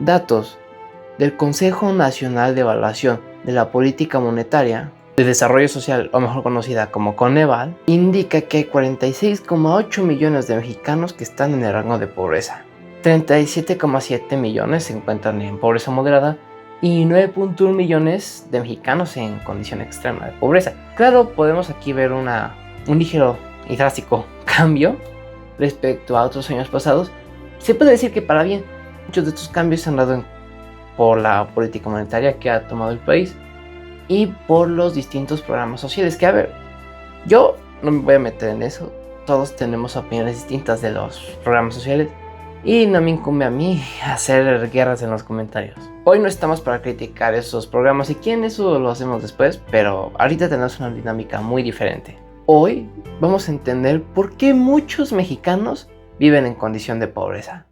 Datos del Consejo Nacional de Evaluación de la Política Monetaria de Desarrollo Social, o mejor conocida como Coneval, indica que hay 46,8 millones de mexicanos que están en el rango de pobreza. 37,7 millones se encuentran en pobreza moderada y 9,1 millones de mexicanos en condición extrema de pobreza. Claro, podemos aquí ver un ligero y drástico cambio respecto a otros años pasados. Se puede decir que para bien, muchos de estos cambios se han dado por la política monetaria que ha tomado el país y por los distintos programas sociales que, a ver, yo no me voy a meter en eso. Todos tenemos opiniones distintas de los programas sociales y no me incumbe a mí hacer guerras en los comentarios. Hoy no estamos para criticar esos programas, si quieren eso lo hacemos después, pero ahorita tenemos una dinámica muy diferente. Hoy vamos a entender por qué muchos mexicanos viven en condición de pobreza.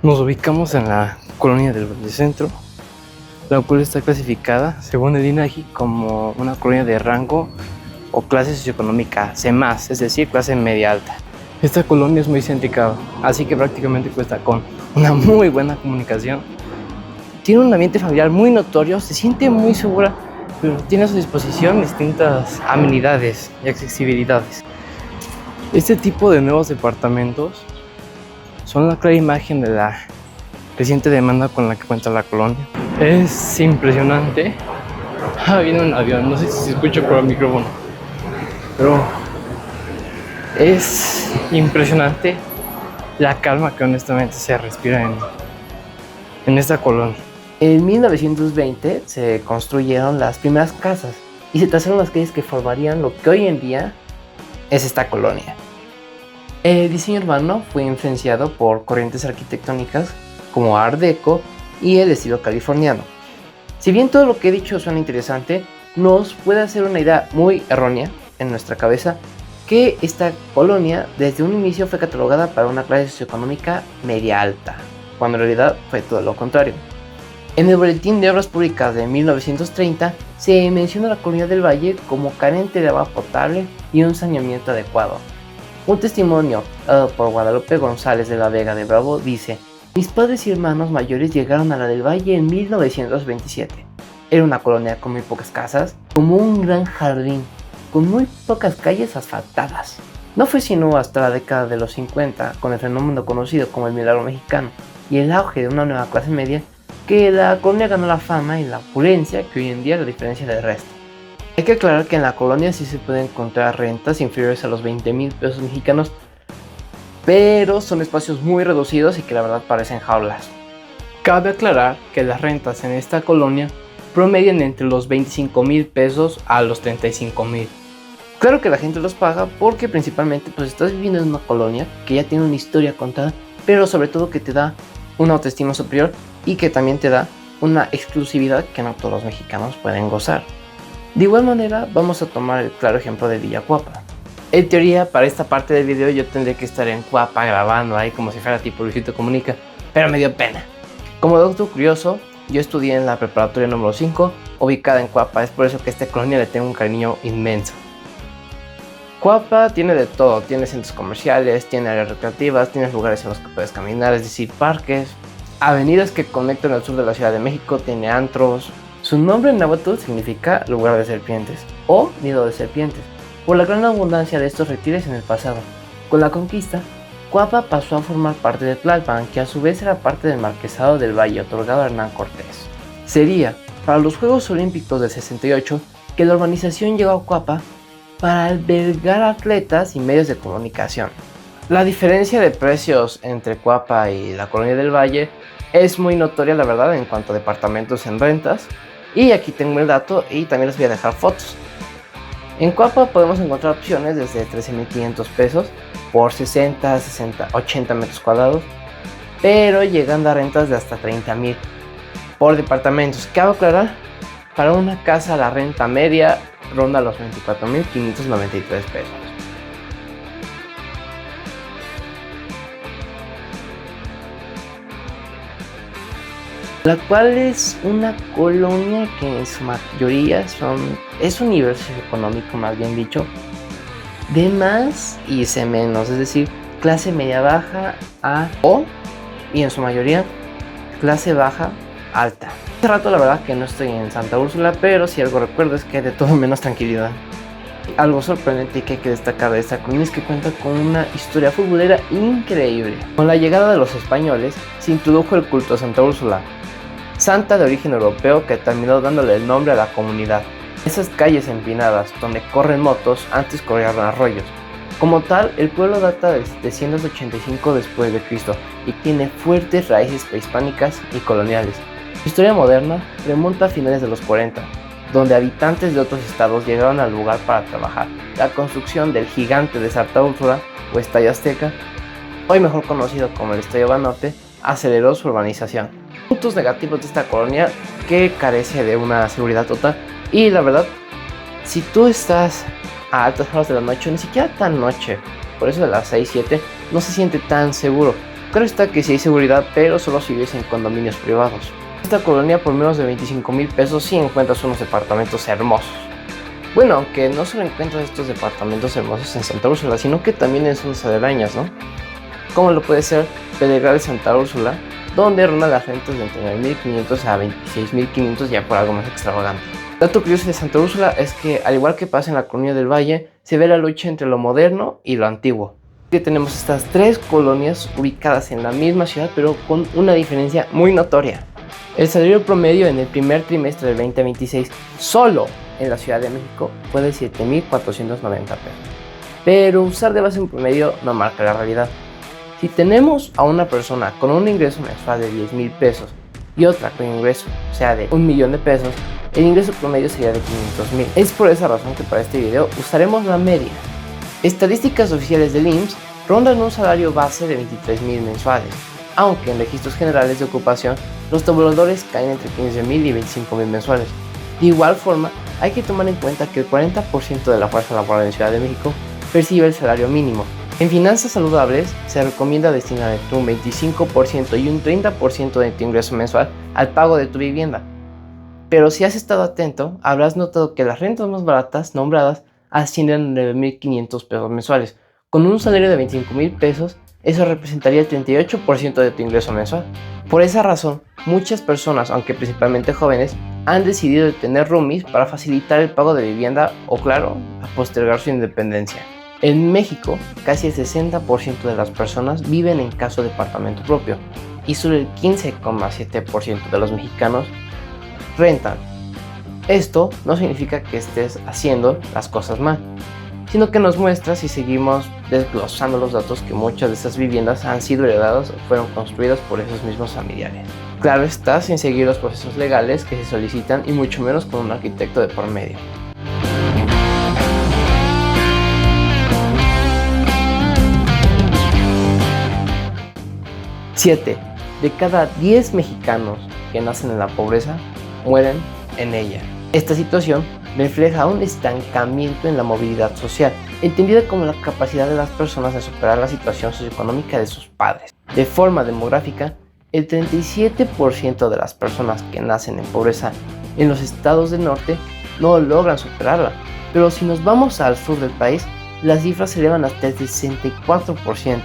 Nos ubicamos en la colonia del Centro, la cual está clasificada, según el INEGI, como una colonia de rango o clase socioeconómica C+, es decir, clase media alta. Esta colonia es muy céntrica, así que prácticamente cuenta con una muy buena comunicación. Tiene un ambiente familiar muy notorio, se siente muy segura, pero tiene a su disposición distintas amenidades y accesibilidades. Este tipo de nuevos departamentos son la clara imagen de la creciente demanda con la que cuenta la colonia. Es impresionante. Viene un avión, no sé si se escucha por el micrófono, pero es impresionante la calma que honestamente se respira en esta colonia. En 1920 se construyeron las primeras casas y se trazaron las calles que formarían lo que hoy en día es esta colonia. El diseño urbano fue influenciado por corrientes arquitectónicas como Art Deco y el estilo californiano. Si bien todo lo que he dicho suena interesante, nos puede hacer una idea muy errónea en nuestra cabeza que esta colonia desde un inicio fue catalogada para una clase socioeconómica media alta, cuando en realidad fue todo lo contrario. En el Boletín de Obras Públicas de 1930 se menciona la colonia del Valle como carente de agua potable y un saneamiento adecuado. Un testimonio dado por Guadalupe González de la Vega de Bravo dice: mis padres y hermanos mayores llegaron a la del Valle en 1927. Era una colonia con muy pocas casas, como un gran jardín, con muy pocas calles asfaltadas. No fue sino hasta la década de los 50, con el fenómeno conocido como el milagro mexicano y el auge de una nueva clase media, que la colonia ganó la fama y la opulencia que hoy en día la diferencia del resto. Hay que aclarar que en la colonia sí se pueden encontrar rentas inferiores a los 20,000 pesos mexicanos, pero son espacios muy reducidos y que la verdad parecen jaulas. Cabe aclarar que las rentas en esta colonia promedian entre los 25,000 pesos a los 35,000. Claro que la gente los paga porque principalmente pues estás viviendo en una colonia que ya tiene una historia contada, pero sobre todo que te da una autoestima superior y que también te da una exclusividad que no todos los mexicanos pueden gozar. De igual manera vamos a tomar el claro ejemplo de Villa Cuapa. En teoría para esta parte del video yo tendría que estar en Cuapa grabando ahí como si fuera tipo Luisito Comunica, pero me dio pena. Como dato curioso, yo estudié en la preparatoria número 5, ubicada en Cuapa, es por eso que a esta colonia le tengo un cariño inmenso. Cuapa tiene de todo, tiene centros comerciales, tiene áreas recreativas, tiene lugares en los que puedes caminar, es decir, parques, avenidas que conectan al sur de la Ciudad de México, tiene antros. Su nombre en náhuatl significa lugar de serpientes o nido de serpientes, por la gran abundancia de estos reptiles en el pasado. Con la conquista, Cuapa pasó a formar parte de Tlalpan, que a su vez era parte del Marquesado del Valle otorgado a Hernán Cortés. Sería para los Juegos Olímpicos del 68 que la urbanización llegó a Cuapa para albergar atletas y medios de comunicación. La diferencia de precios entre Cuapa y la colonia del Valle es muy notoria, la verdad, en cuanto a departamentos en rentas. Y aquí tengo el dato y también les voy a dejar fotos. En Cuapa podemos encontrar opciones desde 13,500 pesos por 60, 80 metros cuadrados, pero llegando a rentas de hasta 30,000 por departamentos. Cabe aclarar, para una casa la renta media ronda los 24,593 pesos. La cual es una colonia que en su mayoría es un nivel socioeconómico, más bien dicho, D más y C menos, es decir, clase media baja A o, y en su mayoría, clase baja alta. Hace rato la verdad que no estoy en Santa Úrsula, pero si algo recuerdo es que hay de todo menos tranquilidad. Algo sorprendente que hay que destacar de esta colonia es que cuenta con una historia futbolera increíble. Con la llegada de los españoles se introdujo el culto a Santa Úrsula, santa de origen europeo que terminó dándole el nombre a la comunidad. Esas calles empinadas donde corren motos antes corrían arroyos. Como tal, el pueblo data del 785 después de Cristo y tiene fuertes raíces prehispánicas y coloniales. Su historia moderna remonta a finales de los 40, donde habitantes de otros estados llegaron al lugar para trabajar. La construcción del gigante de Santa Úrsula, o Estadio Azteca, hoy mejor conocido como el Estadio Banorte, aceleró su urbanización. Puntos negativos de esta colonia que carece de una seguridad total, y la verdad, si tú estás a altas horas de la noche, ni siquiera tan noche, por eso de las 6-7, no se siente tan seguro. Claro está que sí hay seguridad, pero solo si vives en condominios privados. En esta colonia por menos de 25,000 pesos sí encuentras unos departamentos hermosos. Bueno, aunque no solo encuentras estos departamentos hermosos en Santa Úrsula, sino que también en zonas aledañas, ¿no? Como lo puede ser Pedregal de Santa Úrsula, donde rondan las rentas de entre 9,500 a 26,500 ya por algo más extravagante. Dato curioso de Santa Úrsula es que, al igual que pasa en la colonia del Valle, se ve la lucha entre lo moderno y lo antiguo. Aquí tenemos estas tres colonias ubicadas en la misma ciudad, pero con una diferencia muy notoria. El salario promedio en el primer trimestre del 2026, solo en la Ciudad de México, fue de 7,490 pesos. Pero usar de base un promedio no marca la realidad. Si tenemos a una persona con un ingreso mensual de 10,000 pesos y otra con ingreso, o sea, de 1,000,000 de pesos, el ingreso promedio sería de 500,000. Es por esa razón que para este video usaremos la media. Estadísticas oficiales del IMSS rondan un salario base de 23,000 mensuales, aunque en registros generales de ocupación los tabuladores caen entre 15,000 y 25,000 mensuales. De igual forma, hay que tomar en cuenta que el 40% de la fuerza laboral en Ciudad de México percibe el salario mínimo. En finanzas saludables se recomienda destinar entre un 25% y un 30% de tu ingreso mensual al pago de tu vivienda. Pero si has estado atento, habrás notado que las rentas más baratas nombradas ascienden a 9,500 pesos mensuales. Con un salario de 25,000 pesos, eso representaría el 38% de tu ingreso mensual. Por esa razón, muchas personas, aunque principalmente jóvenes, han decidido tener roomies para facilitar el pago de vivienda o, claro, a postergar su independencia. En México, casi el 60% de las personas viven en casa o departamento propio y solo el 15,7% de los mexicanos rentan. Esto no significa que estés haciendo las cosas mal, sino que nos muestra, si seguimos desglosando los datos, que muchas de estas viviendas han sido heredadas o fueron construidas por esos mismos familiares. Claro está, sin seguir los procesos legales que se solicitan y mucho menos con un arquitecto de por medio. Siete de cada 10 mexicanos que nacen en la pobreza mueren en ella. Esta situación refleja un estancamiento en la movilidad social, entendida como la capacidad de las personas de superar la situación socioeconómica de sus padres. De forma demográfica, el 37% de las personas que nacen en pobreza en los estados del norte no logran superarla, pero si nos vamos al sur del país, las cifras se elevan hasta el 64%.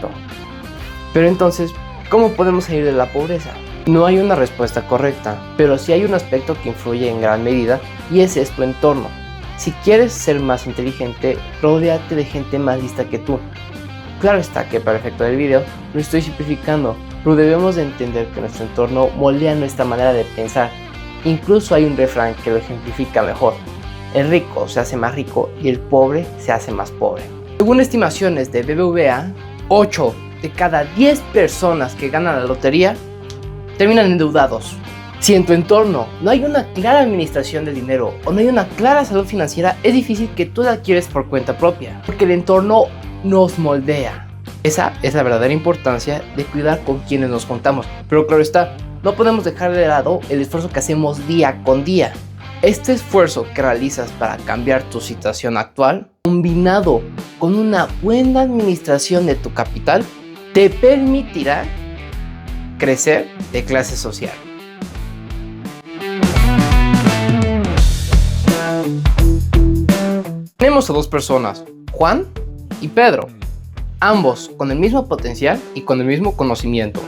Pero entonces, ¿cómo podemos salir de la pobreza? No hay una respuesta correcta, pero sí hay un aspecto que influye en gran medida y ese es tu entorno. Si quieres ser más inteligente, rodéate de gente más lista que tú. Claro está que para efecto del video lo estoy simplificando, pero debemos de entender que nuestro entorno moldea nuestra manera de pensar. Incluso hay un refrán que lo ejemplifica mejor: el rico se hace más rico y el pobre se hace más pobre. Según estimaciones de BBVA, 8 de cada 10 personas que ganan la lotería terminan endeudados. Si en tu entorno no hay una clara administración del dinero o no hay una clara salud financiera, es difícil que tú la adquieres por cuenta propia, porque el entorno nos moldea. Esa es la verdadera importancia de cuidar con quienes nos juntamos. Pero claro está, no podemos dejar de lado el esfuerzo que hacemos día con día. Este esfuerzo que realizas para cambiar tu situación actual, combinado con una buena administración de tu capital, te permitirá crecer de clase social. Tenemos a dos personas, Juan y Pedro, ambos con el mismo potencial y con el mismo conocimiento.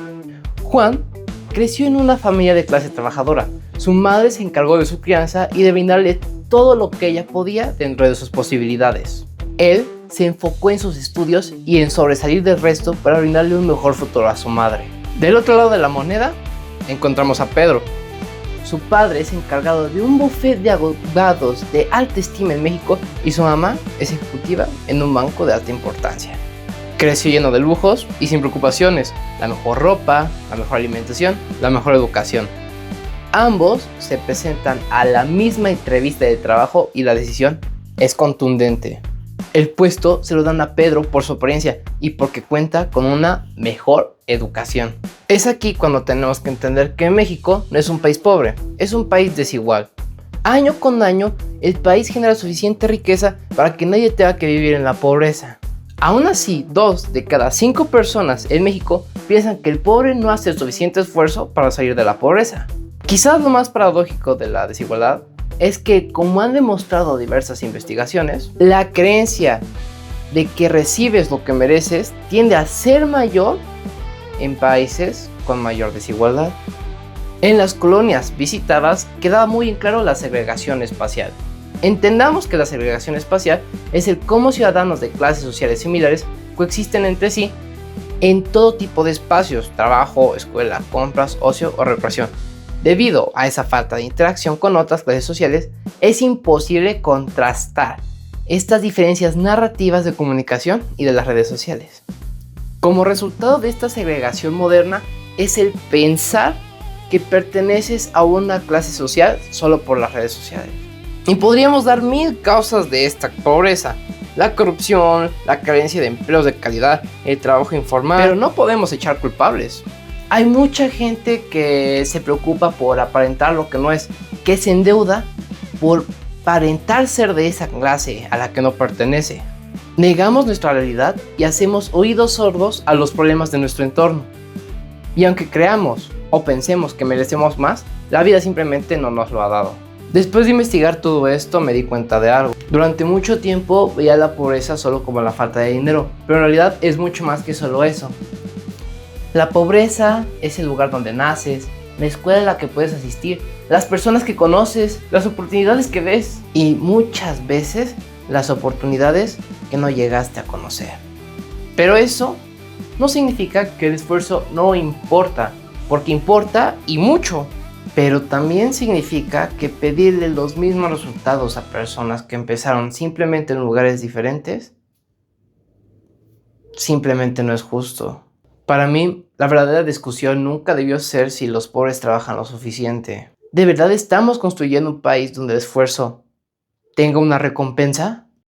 Juan creció en una familia de clase trabajadora. Su madre se encargó de su crianza y de brindarle todo lo que ella podía dentro de sus posibilidades. Él se enfocó en sus estudios y en sobresalir del resto para brindarle un mejor futuro a su madre. Del otro lado de la moneda, encontramos a Pedro. Su padre es encargado de un buffet de abogados de alta estima en México y su mamá es ejecutiva en un banco de alta importancia. Creció lleno de lujos y sin preocupaciones, la mejor ropa, la mejor alimentación, la mejor educación. Ambos se presentan a la misma entrevista de trabajo y la decisión es contundente. El puesto se lo dan a Pedro por su apariencia y porque cuenta con una mejor educación. Es aquí cuando tenemos que entender que México no es un país pobre, es un país desigual. Año con año, el país genera suficiente riqueza para que nadie tenga que vivir en la pobreza. Aún así, 2 de cada 5 personas en México piensan que el pobre no hace el suficiente esfuerzo para salir de la pobreza. Quizás lo más paradójico de la desigualdad es que, como han demostrado diversas investigaciones, la creencia de que recibes lo que mereces tiende a ser mayor en países con mayor desigualdad. En las colonias visitadas quedaba muy en claro la segregación espacial. Entendamos que la segregación espacial es el cómo ciudadanos de clases sociales similares coexisten entre sí en todo tipo de espacios: trabajo, escuela, compras, ocio o recreación. Debido a esa falta de interacción con otras clases sociales, es imposible contrastar estas diferencias narrativas de comunicación y de las redes sociales. Como resultado de esta segregación moderna es el pensar que perteneces a una clase social solo por las redes sociales. Y podríamos dar 1000 causas de esta pobreza: la corrupción, la carencia de empleos de calidad, el trabajo informal, pero no podemos echar culpables. Hay mucha gente que se preocupa por aparentar lo que no es, que se endeuda por aparentar ser de esa clase a la que no pertenece. Negamos nuestra realidad y hacemos oídos sordos a los problemas de nuestro entorno. Y aunque creamos o pensemos que merecemos más, la vida simplemente no nos lo ha dado. Después de investigar todo esto me di cuenta de algo. Durante mucho tiempo veía la pobreza solo como la falta de dinero, pero en realidad es mucho más que solo eso. La pobreza es el lugar donde naces, la escuela a la que puedes asistir, las personas que conoces, las oportunidades que ves y muchas veces las oportunidades que no llegaste a conocer. Pero eso no significa que el esfuerzo no importa, porque importa y mucho. Pero también significa que pedirle los mismos resultados a personas que empezaron simplemente en lugares diferentes simplemente no es justo. Para mí, la verdadera discusión nunca debió ser si los pobres trabajan lo suficiente. ¿De verdad estamos construyendo un país donde el esfuerzo tenga una recompensa?